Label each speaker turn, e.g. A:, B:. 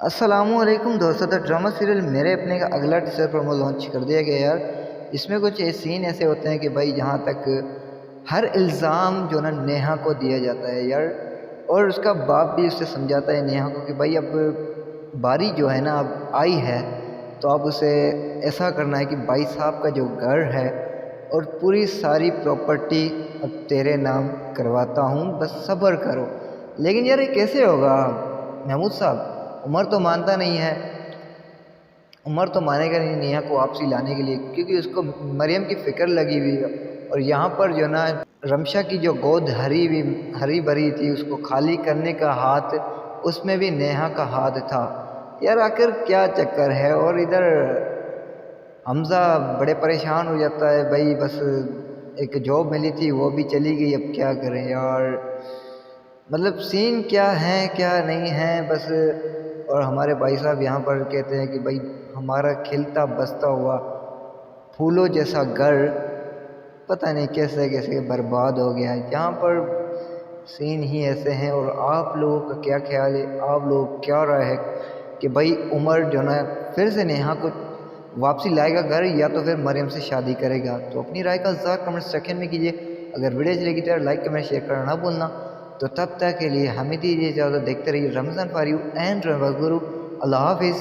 A: السلام علیکم دوستوں، تو ڈرامہ سیریل میرے اپنے کا اگلا ٹیزر پرومو لانچ کر دیا گیا یار۔ اس میں کچھ سین ایسے ہوتے ہیں کہ بھائی جہاں تک ہر الزام جو نا نیہا کو دیا جاتا ہے یار، اور اس کا باپ بھی اس سے سمجھاتا ہے نیہا کو کہ بھائی اب باری جو ہے نا اب آئی ہے، تو اب اسے ایسا کرنا ہے کہ بھائی صاحب کا جو گھر ہے اور پوری ساری پراپرٹی اب تیرے نام کرواتا ہوں، بس صبر کرو۔ لیکن یار یہ کیسے ہوگا محمود صاحب؟ عمر تو مانتا نہیں ہے، عمر تو مانے گا نہیں نیہا کو واپسی لانے کے لیے، کیونکہ اس کو مریم کی فکر لگی ہوئی ہے۔ اور یہاں پر جو نا رمشا کی جو گود ہری بھری تھی، اس کو خالی کرنے کا ہاتھ اس میں بھی نیہا کا ہاتھ تھا یار۔ آخر کیا چکر ہے؟ اور ادھر حمزہ بڑے پریشان ہو جاتا ہے، بھائی بس ایک جاب ملی تھی وہ بھی چلی گئی، اب کیا کریں یار؟ مطلب سین کیا ہیں کیا نہیں ہیں بس۔ اور ہمارے بھائی صاحب یہاں پر کہتے ہیں کہ بھائی ہمارا کھلتا بستا ہوا پھولوں جیسا گھر پتہ نہیں کیسے کیسے برباد ہو گیا ہے۔ یہاں پر سین ہی ایسے ہیں۔ اور آپ لوگوں کا کیا خیال ہے؟ آپ لوگ کیا رائے ہے کہ بھائی عمر جو نا پھر سے نیہا کو واپسی لائے گا گھر، یا تو پھر مریم سے شادی کرے گا؟ تو اپنی رائے کا اظہار کمنٹ سیکشن میں کیجیے۔ اگر ویڈیو چلے گی تو لائک کمنٹ شیئر کرنا نہ بھولنا۔ تو تب تک کے لیے ہمیں دیجیے اجازت، دیکھتے رہیے رمضان فار یو اینڈ گرو۔ اللہ حافظ۔